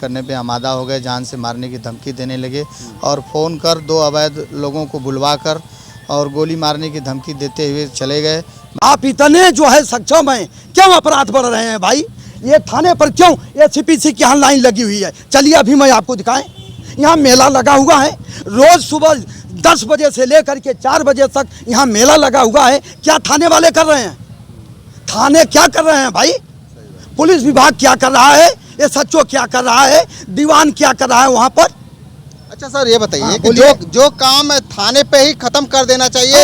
करने पे आमादा हो गए, जान से मारने की धमकी देने लगे और फ़ोन कर 2 अवैध लोगों को बुलवा कर और गोली मारने की धमकी देते हुए चले गए। आप इतने जो है सक्षम हैं, क्यों अपराध बढ़ रहे हैं भाई? ये थाने पर क्यों एसीपीसी की यहाँ लाइन लगी हुई है? चलिए अभी मैं आपको दिखाएं, यहाँ मेला लगा हुआ है। रोज सुबह 10 बजे से लेकर के 4 बजे तक यहाँ मेला लगा हुआ है। क्या थाने वाले कर रहे हैं? थाने क्या कर रहे हैं भाई? पुलिस विभाग क्या कर रहा है? एसएचओ क्या कर रहा है? दीवान क्या कर रहा है वहाँ पर? अच्छा सर, ये बताइए हाँ, कि जो काम थाने पे ही खत्म कर देना चाहिए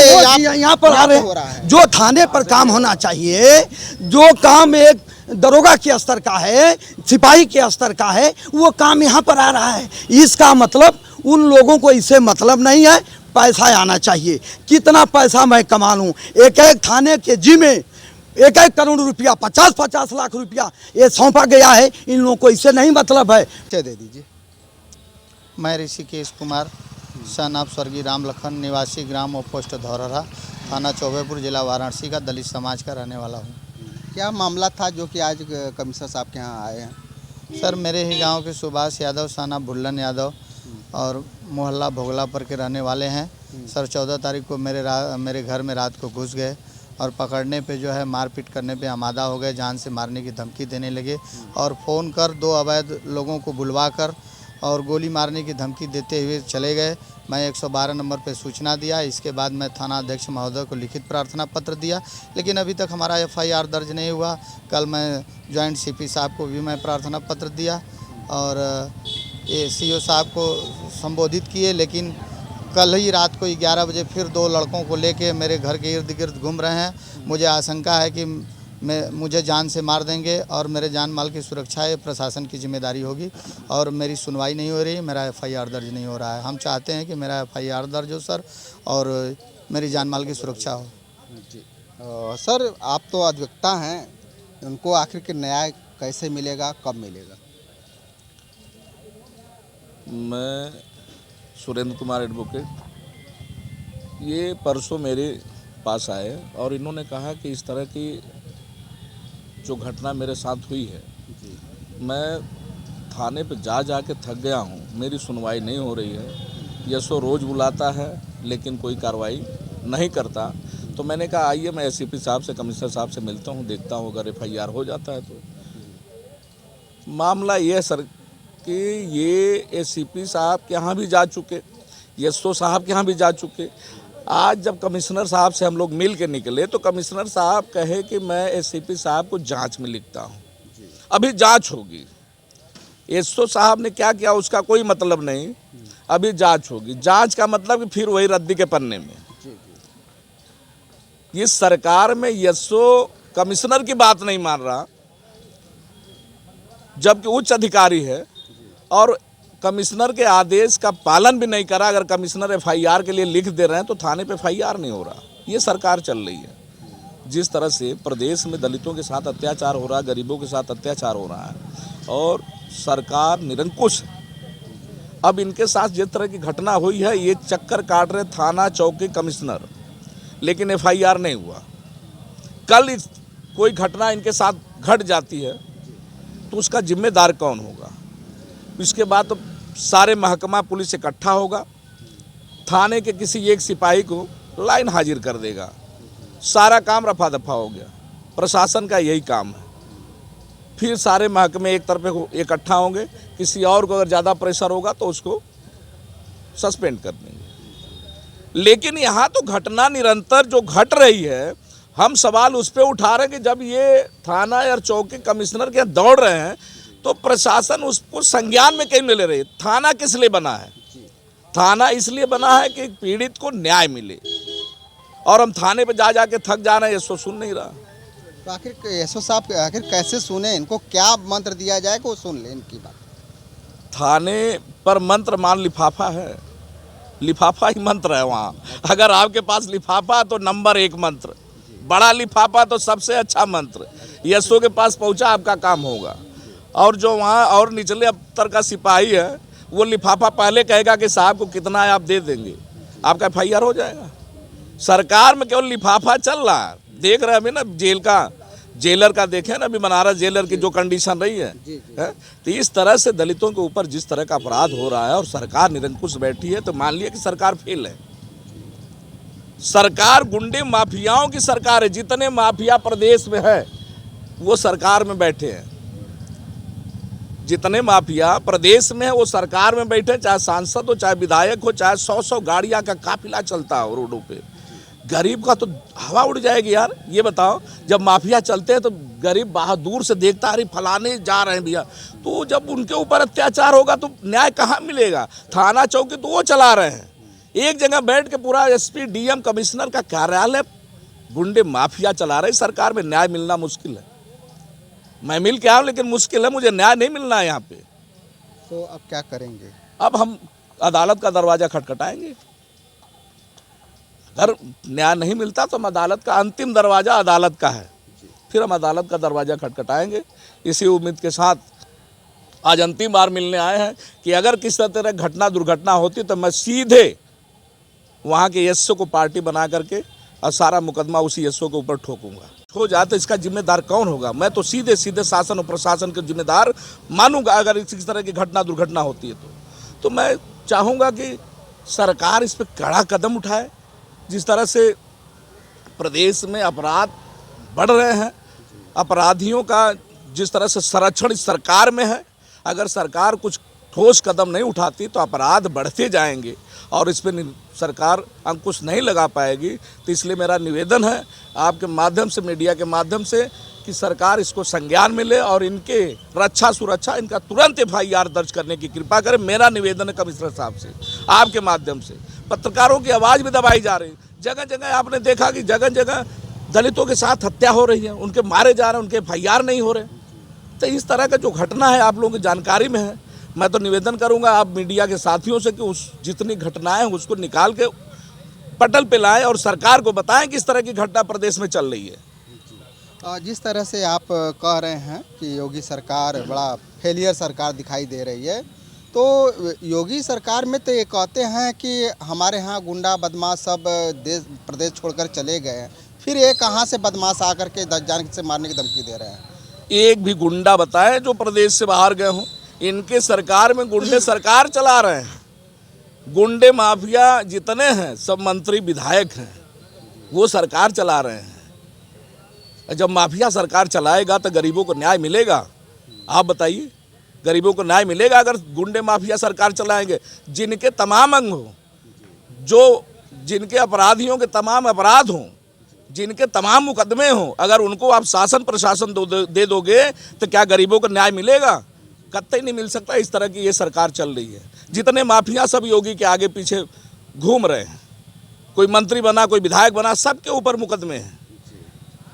यहाँ पर आ रहे हैं। जो थाने पर काम होना चाहिए, जो काम एक दरोगा के स्तर का है, सिपाही के स्तर का है, वो काम यहाँ पर आ रहा है। इसका मतलब उन लोगों को इससे मतलब नहीं है, पैसा आना चाहिए। कितना पैसा मैं कमा लूँ? एक एक थाने के जिम्मे 1-1 करोड़ रुपया, 50-50 लाख रुपया ये सौंपा गया है। इन लोगों को इससे नहीं मतलब है। दे दीजिए। मैं ऋषिकेश कुमार, सन ऑफ स्वर्गीय राम लखन, निवासी ग्राम और पोस्ट धौरहरा, थाना चौबेपुर, जिला वाराणसी का दलित समाज का रहने वाला हूँ। क्या मामला था जो कि आज कमिश्नर साहब के यहाँ आए हैं? सर, मेरे ही गांव के सुभाष यादव, साना भुल्लन यादव और मोहल्ला भोगलापुर के रहने वाले हैं। सर 14 तारीख को मेरे घर में रात को घुस गए और पकड़ने पे जो है मारपीट करने पे आमादा हो गए, जान से मारने की धमकी देने लगे और फ़ोन कर 2 अवैध लोगों को बुलवा कर और गोली मारने की धमकी देते हुए चले गए। मैं 112 नंबर पे सूचना दिया। इसके बाद मैं थाना अध्यक्ष महोदय को लिखित प्रार्थना पत्र दिया, लेकिन अभी तक हमारा FIR दर्ज नहीं हुआ। कल मैं जॉइंट CP साहब को भी मैं प्रार्थना पत्र दिया और CO साहब को संबोधित किए, लेकिन कल ही रात को 11 बजे फिर 2 लड़कों को लेके मेरे घर के इर्द गिर्द घूम रहे हैं। मुझे आशंका है कि मुझे जान से मार देंगे और मेरे जान माल की सुरक्षा ये प्रशासन की जिम्मेदारी होगी और मेरी सुनवाई नहीं हो रही है, मेरा FIR दर्ज नहीं हो रहा है। हम चाहते हैं कि मेरा FIR दर्ज हो सर और मेरी जान माल की सुरक्षा हो। जी सर, आप तो अधिवक्ता हैं, उनको आखिर के न्याय कैसे मिलेगा, कब मिलेगा? मैं सुरेंद्र कुमार एडवोकेट, ये परसों मेरे पास आए और इन्होंने कहा कि इस तरह की जो घटना मेरे साथ हुई है, मैं थाने पे जा के थक गया हूँ, मेरी सुनवाई नहीं हो रही है। यशो रोज़ बुलाता है लेकिन कोई कार्रवाई नहीं करता। तो मैंने कहा आइए मैं SCP साहब से, कमिश्नर साहब से मिलता हूँ, देखता हूँ अगर FIR हो जाता है तो। मामला ये है सर कि ये SCP साहब के यहाँ भी जा चुके, यशो साहब के यहाँ भी जा चुके। आज जब कमिश्नर साहब से हम लोग मिल के निकले तो कमिश्नर साहब कहे कि मैं SCP साहब को जांच में लिखता हूँ, अभी जांच होगी। यशो साहब ने क्या किया उसका कोई मतलब नहीं, अभी जांच होगी। जांच का मतलब कि फिर वही रद्दी के पन्ने में। इस सरकार में यशो कमिश्नर की बात नहीं मान रहा, जबकि उच्च अधिकारी है, और कमिश्नर के आदेश का पालन भी नहीं करा। अगर कमिश्नर FIR के लिए लिख दे रहे हैं तो थाने पे FIR नहीं हो रहा। ये सरकार चल रही है। जिस तरह से प्रदेश में दलितों के साथ अत्याचार हो रहा है, गरीबों के साथ अत्याचार हो रहा है और सरकार निरंकुश है। अब इनके साथ जिस तरह की घटना हुई है, ये चक्कर काट रहे थाना चौकी कमिश्नर, लेकिन FIR नहीं हुआ। कल कोई घटना इनके साथ घट जाती है तो उसका जिम्मेदार कौन होगा? इसके बाद तो सारे महकमा पुलिस इकट्ठा होगा, थाने के किसी एक सिपाही को लाइन हाजिर कर देगा, सारा काम रफा दफा हो गया। प्रशासन का यही काम है। फिर सारे महकमे एक तरफ इकट्ठा होंगे, किसी और को अगर ज़्यादा प्रेशर होगा तो उसको सस्पेंड कर देंगे। लेकिन यहाँ तो घटना निरंतर जो घट रही है, हम सवाल उस पर उठा रहे हैं कि जब ये थाना या चौकी कमिश्नर के दौड़ रहे हैं तो प्रशासन उसको संज्ञान में क्यों नहीं ले रही? थाना किस लिए बना है? थाना इसलिए बना है कि पीड़ित को न्याय मिले, और हम थाने पे जा के थक जा रहे हैं, ये सुन नहीं रहा। तो आखिर यशो साहब आखिर कैसे सुने? इनको क्या मंत्र दिया जाए कि वो सुन ले इनकी बात? थाने पर मंत्र मान लिफाफा है, लिफाफा ही मंत्र है वहाँ। अगर आपके पास लिफाफा तो नंबर 1 मंत्र, बड़ा लिफाफा तो सबसे अच्छा मंत्र। यशो के पास पहुँचा आपका काम होगा। और जो वहाँ और निचले स्तर का सिपाही है, वो लिफाफा पहले कहेगा कि साहब को कितना है आप दे देंगे, आपका FIR हो जाएगा। सरकार में केवल लिफाफा चल रहा है। देख रहे हैं अभी ना, जेलर का देखें ना, अभी बनारस जेलर की जो कंडीशन रही है, तो इस तरह से दलितों के ऊपर जिस तरह का अपराध हो रहा है और सरकार निरंकुश बैठी है, तो मान लिया कि सरकार फेल है। सरकार गुंडे माफियाओं की सरकार है। जितने माफिया प्रदेश में है वो सरकार में बैठे हैं। जितने माफिया प्रदेश में है वो सरकार में बैठे, चाहे सांसद हो, चाहे विधायक हो, चाहे 100-100 गाड़ियां का काफिला चलता हो रोडों पे। गरीब का तो हवा उड़ जाएगी यार। ये बताओ, जब माफिया चलते हैं तो गरीब बाहर दूर से देखता, अरे फलाने जा रहे हैं भैया, तो जब उनके ऊपर अत्याचार होगा तो न्याय कहाँ मिलेगा? थाना चौकी तो वो चला रहे हैं। एक जगह बैठ के पूरा एसपी, डीएम, कमिश्नर का कार्यालय गुंडे माफिया चला रहे, सरकार में न्याय मिलना मुश्किल है। मैं मिल के आऊँ लेकिन मुश्किल है, मुझे न्याय नहीं मिलना है यहाँ पे। तो अब क्या करेंगे? अब हम अदालत का दरवाजा खटखटाएंगे। अगर न्याय नहीं मिलता तो हम अदालत का, अंतिम दरवाजा अदालत का है, फिर हम अदालत का दरवाजा खटखटाएंगे। इसी उम्मीद के साथ आज अंतिम बार मिलने आए हैं कि अगर किसी तरह घटना दुर्घटना होती तो मैं सीधे वहाँ के एसओ को पार्टी बना करके और सारा मुकदमा उसी एसओ के ऊपर ठोकूंगा। हो जाए तो इसका जिम्मेदार कौन होगा? मैं तो सीधे सीधे शासन और प्रशासन के जिम्मेदार मानूंगा अगर इस तरह की घटना दुर्घटना होती है तो मैं चाहूँगा कि सरकार इस पर कड़ा कदम उठाए। जिस तरह से प्रदेश में अपराध बढ़ रहे हैं, अपराधियों का जिस तरह से संरक्षण इस सरकार में है, अगर सरकार कुछ ठोस कदम नहीं उठाती तो अपराध बढ़ते जाएंगे और इस पर सरकार अंकुश नहीं लगा पाएगी। तो इसलिए मेरा निवेदन है आपके माध्यम से, मीडिया के माध्यम से, कि सरकार इसको संज्ञान में ले और इनके रक्षा सुरक्षा, इनका तुरंत FIR दर्ज करने की कृपा करे। मेरा निवेदन है कमिश्नर साहब से, आपके माध्यम से। पत्रकारों की आवाज़ भी दबाई जा रही, जगह जगह आपने देखा कि जगह जगह दलितों के साथ हत्या हो रही है, उनके मारे जा रहे हैं, उनके FIR नहीं हो रहे। तो इस तरह का जो घटना है आप लोगों की जानकारी में है। मैं तो निवेदन करूंगा आप मीडिया के साथियों से कि उस जितनी घटनाएं हैं उसको निकाल के पटल पे लाएं और सरकार को बताएं कि इस तरह की घटना प्रदेश में चल रही है। जिस तरह से आप कह रहे हैं कि योगी सरकार बड़ा फेलियर सरकार दिखाई दे रही है, तो योगी सरकार में तो ये कहते हैं कि हमारे यहाँ गुंडा बदमाश सब प्रदेश छोड़कर चले गए हैं, फिर ये कहाँ से बदमाश आकर के 10 जान से मारने की धमकी दे रहे हैं? एक भी गुंडा बताएं जो प्रदेश से बाहर गए हों। इनके सरकार में गुंडे सरकार चला रहे हैं। गुंडे माफिया जितने हैं सब मंत्री विधायक हैं, वो सरकार चला रहे हैं। जब माफिया सरकार चलाएगा तो गरीबों को न्याय मिलेगा? आप बताइए, गरीबों को न्याय मिलेगा अगर गुंडे माफिया सरकार चलाएंगे? जिनके तमाम अंग हों, जो जिनके अपराधियों के तमाम अपराध हों, जिनके तमाम मुकदमे हों, अगर उनको आप शासन प्रशासन दे दोगे तो क्या गरीबों को न्याय मिलेगा? कतई नहीं मिल सकता। इस तरह की ये सरकार चल रही है। जितने माफिया सब योगी के आगे पीछे घूम रहे हैं, कोई मंत्री बना, कोई विधायक बना, सबके ऊपर मुकदमे हैं।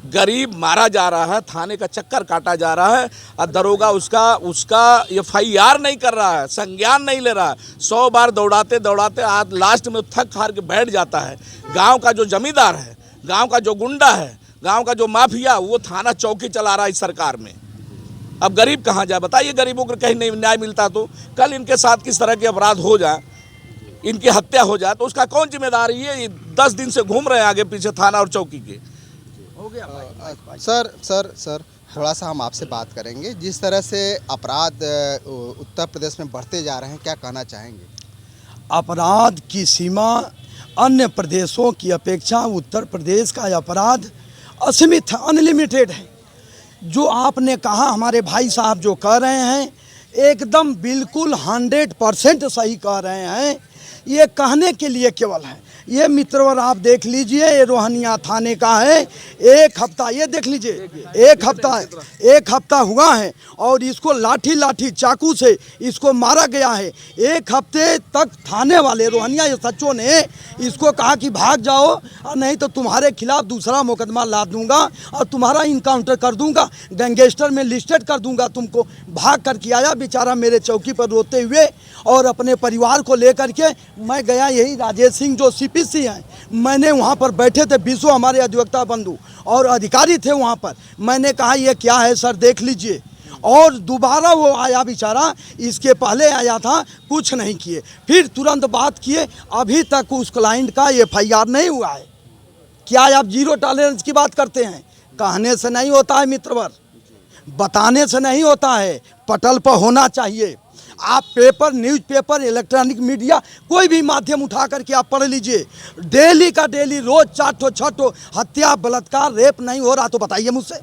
गरीब मारा जा रहा है, थाने का चक्कर काटा जा रहा है और दरोगा उसका FIR नहीं कर रहा है, संज्ञान नहीं ले रहा है। 100 बार दौड़ाते दौड़ाते आज लास्ट में थक हार के बैठ जाता है। गाँव का जो जमींदार है, गांव का जो गुंडा है, गांव का जो माफिया, वो थाना चौकी चला रहा है इस सरकार में। अब गरीब कहाँ जाए? बताइए, गरीबों को कहीं नहीं न्याय मिलता तो कल इनके साथ किस तरह के अपराध हो जाए, इनकी हत्या हो जाए, तो उसका कौन जिम्मेदार है? ये 10 दिन से घूम रहे हैं आगे पीछे थाना और चौकी के। हो गया सर थोड़ा सा हम आपसे बात करेंगे। जिस तरह से अपराध उत्तर प्रदेश में बढ़ते जा रहे हैं, क्या कहना चाहेंगे? अपराध की सीमा अन्य प्रदेशों की अपेक्षा उत्तर प्रदेश का अपराध असीमित है, अनलिमिटेड है। जो आपने कहा, हमारे भाई साहब जो कह रहे हैं एकदम बिल्कुल 100% सही कह रहे हैं। ये कहने के लिए केवल है। ये मित्रवर आप देख लीजिए, ये रोहनिया थाने का है। एक हफ्ता, ये देख लीजिए, एक हफ्ता हुआ है और इसको लाठी चाकू से इसको मारा गया है। एक हफ्ते तक थाने वाले रोहनिया SHO ने इसको कहा कि भाग जाओ और नहीं तो तुम्हारे खिलाफ दूसरा मुकदमा ला दूंगा और तुम्हारा इनकाउंटर कर दूंगा, गैंगस्टर में लिस्टेड कर दूंगा तुमको। भाग करके आया बेचारा मेरे चौकी पर रोते हुए और अपने परिवार को लेकर के। मैं गया, यही राजेश सिंह जो CPC हैं, मैंने वहाँ पर बैठे थे, 20 हमारे अधिवक्ता बंधु और अधिकारी थे वहाँ पर। मैंने कहा ये क्या है सर, देख लीजिए। और दोबारा वो आया बेचारा, इसके पहले आया था, कुछ नहीं किए, फिर तुरंत बात किए। अभी तक उस क्लाइंट का FIR नहीं हुआ है। क्या आप जीरो टॉलरेंस की बात करते हैं? कहने से नहीं होता है मित्रवर, बताने से नहीं होता है, पटल पर होना चाहिए। आप पेपर, न्यूज़पेपर, इलेक्ट्रॉनिक मीडिया, कोई भी माध्यम उठा करके आप पढ़ लीजिए, डेली का डेली रोज 4 6 हत्या, बलात्कार, रेप नहीं हो रहा तो बताइए मुझसे।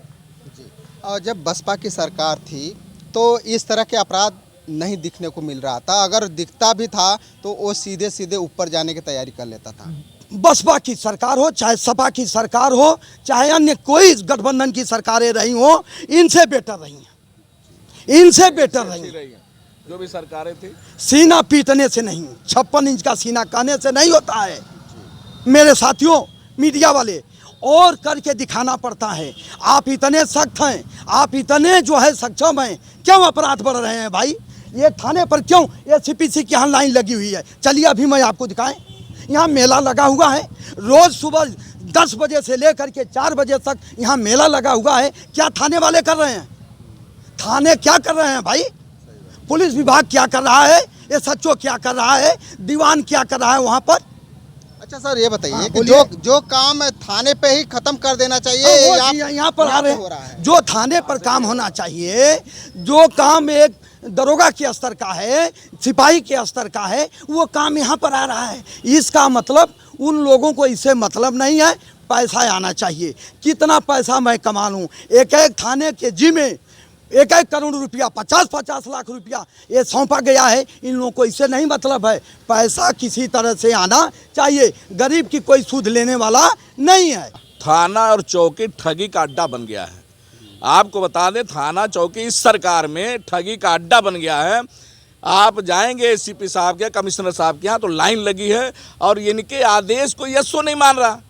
और जब बसपा की सरकार थी तो इस तरह के अपराध नहीं दिखने को मिल रहा था, अगर दिखता भी था तो वो सीधे सीधे ऊपर जाने की तैयारी कर लेता था। बसपा की सरकार हो, चाहे सपा की सरकार हो, चाहे अन्य कोई गठबंधन की सरकारें रही हो, इनसे बेटर रही हैं, इनसे बेटर रही हैं। जो भी सरकारें थी, सीना पीटने से नहीं, 56 इंच का सीना कहने से नहीं होता है मेरे साथियों मीडिया वाले, और करके दिखाना पड़ता है। आप इतने सख्त हैं, आप इतने जो है सक्षम हैं, क्यों अपराध बढ़ रहे हैं भाई? ये थाने पर क्यों एसपीसी की यहाँ लाइन लगी हुई है? चलिए अभी मैं आपको दिखाएं, यहाँ मेला लगा हुआ है, रोज़ सुबह 10 बजे से लेकर के 4 बजे तक यहाँ मेला लगा हुआ है। क्या थाने वाले कर रहे हैं? थाने क्या कर रहे हैं भाई? पुलिस विभाग क्या कर रहा है? एसएचओ क्या कर रहा है? दीवान क्या कर रहा है वहाँ पर? अच्छा सर, ये बताइए हाँ, कि जो काम थाने पे ही खत्म कर देना चाहिए, वो यहाँ पर आ रहे हैं। जो थाने पर काम होना चाहिए, जो काम एक दरोगा के स्तर का है, सिपाही के स्तर का है, वो काम यहाँ पर आ रहा है। इसका मतलब उन लोगों को इससे मतलब नहीं है, पैसा आना चाहिए। कितना पैसा मैं कमा लूँ? एक थाने के जी में 1 करोड़ रुपया, 50 लाख रुपया ये सौंपा गया है। इन लोगों को इससे नहीं मतलब है, पैसा किसी तरह से आना चाहिए। गरीब की कोई सूद लेने वाला नहीं है। थाना और चौकी ठगी का अड्डा बन गया है। आपको बता दें, थाना चौकी इस सरकार में ठगी का अड्डा बन गया है। आप जाएंगे एसीपी साहब के, कमिश्नर साहब के यहाँ, तो लाइन लगी है और इनके आदेश को यशो नहीं मान रहा।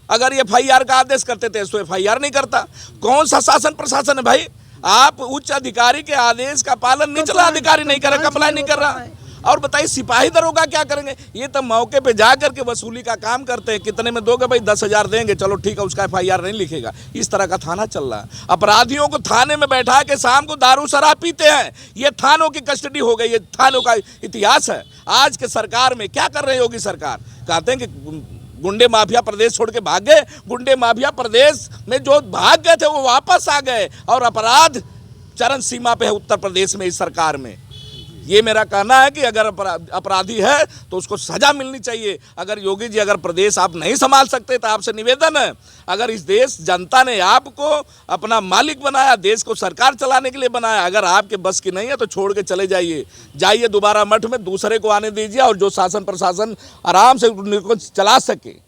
अगर ये FIR का आदेश करते थे तो FIR नहीं करता। कौन सा शासन प्रशासन है भाई? आप उच्च अधिकारी के आदेश का पालन निचला अधिकारी नहीं कर रहा, कंप्लाई नहीं कर रहा। और बताइए सिपाही दरोगा क्या करेंगे? ये तो मौके पे जा करके वसूली का काम करते हैं। कितने में दोगे भाई? 10,000 देंगे, चलो ठीक है, उसका FIR नहीं लिखेगा। इस तरह का थाना चल रहा है। अपराधियों को थाने में बैठा के शाम को दारू शराब पीते हैं। ये थानों की कस्टडी हो गई, ये थानों का इतिहास है। आज के सरकार में क्या कर रही होगी सरकार? कहते हैं कि गुंडे माफिया प्रदेश छोड़ के भाग गए। गुंडे माफिया प्रदेश में जो भाग गए थे वो वापस आ गए और अपराध चरम सीमा पे है उत्तर प्रदेश में इस सरकार में। ये मेरा कहना है कि अगर अपराधी है तो उसको सजा मिलनी चाहिए। अगर योगी जी अगर प्रदेश आप नहीं संभाल सकते तो आपसे निवेदन है, अगर इस देश जनता ने आपको अपना मालिक बनाया, देश को सरकार चलाने के लिए बनाया, अगर आपके बस की नहीं है तो छोड़ के चले जाइए। जाइए दोबारा मठ में, दूसरे को आने दीजिए और जो शासन प्रशासन आराम से उनको चला सके।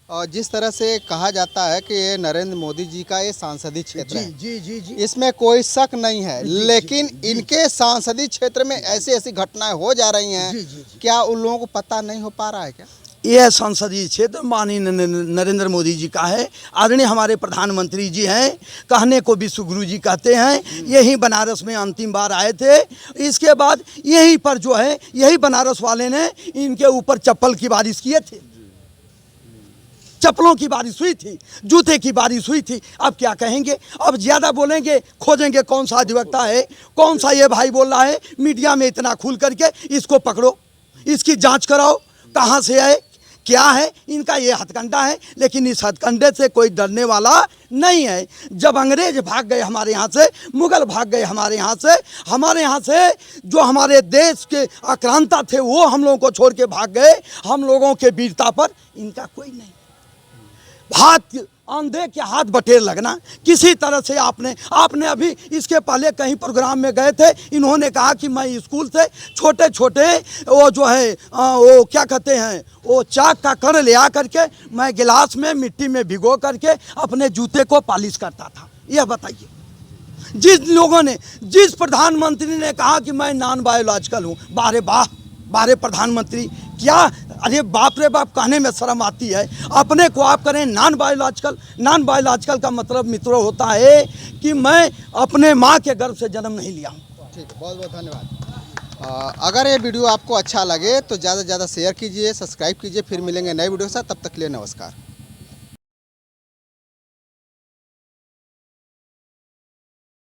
और जिस तरह से कहा जाता है कि ये नरेंद्र मोदी जी का ये सांसदीय क्षेत्र है, जी, इसमें कोई शक नहीं है, लेकिन इनके सांसदीय क्षेत्र में ऐसी ऐसी घटनाएं हो जा रही हैं, क्या उन लोगों को पता नहीं हो पा रहा है क्या? यह संसदीय क्षेत्र माननीय नरेंद्र मोदी जी का है। आदरणीय हमारे प्रधानमंत्री जी हैं, कहने को विश्वगुरु जी कहते हैं। यही बनारस में अंतिम बार आए थे। इसके बाद यहीं पर जो है, यही बनारस वाले ने इनके ऊपर चप्पल की बारिश किए थे, चप्पलों की बारिश हुई थी, जूते की बारिश हुई थी। अब क्या कहेंगे? अब ज़्यादा बोलेंगे, खोजेंगे कौन सा अधिवक्ता है, कौन सा ये भाई बोल रहा है मीडिया में इतना खुल करके, इसको पकड़ो, इसकी जांच कराओ, कहाँ से है, क्या है। इनका ये हथकंडा है, लेकिन इस हथकंडे से कोई डरने वाला नहीं है। जब अंग्रेज भाग गए हमारे यहाँ से, मुगल भाग गए हमारे यहाँ से जो हमारे देश के आक्रांता थे वो हम लोगों को छोड़ के भाग गए। हम लोगों के वीरता पर इनका कोई नहीं। हाथ अंधे के हाथ बटेर लगना किसी तरह से आपने अभी इसके पहले कहीं प्रोग्राम में गए थे, इन्होंने कहा कि मैं स्कूल से छोटे छोटे वो जो है वो क्या कहते हैं, वो चाक का कण ले आ करके मैं गिलास में मिट्टी में भिगो करके अपने जूते को पॉलिश करता था। यह बताइए, जिस प्रधानमंत्री ने कहा कि मैं नॉन बायोलॉजिकल हूँ, बारे प्रधानमंत्री क्या, अरे बाप रे बाप, कहने में शर्म आती है। अपने को आप करें नॉन बायोलॉजिकल का मतलब मित्रों होता है कि मैं अपने माँ के गर्भ से जन्म नहीं लिया हूँ। ठीक है, बहुत बहुत धन्यवाद। अगर ये वीडियो आपको अच्छा लगे तो ज़्यादा से ज़्यादा शेयर कीजिए, सब्सक्राइब कीजिए। फिर मिलेंगे नए वीडियो के साथ, तब तक के लिए नमस्कार।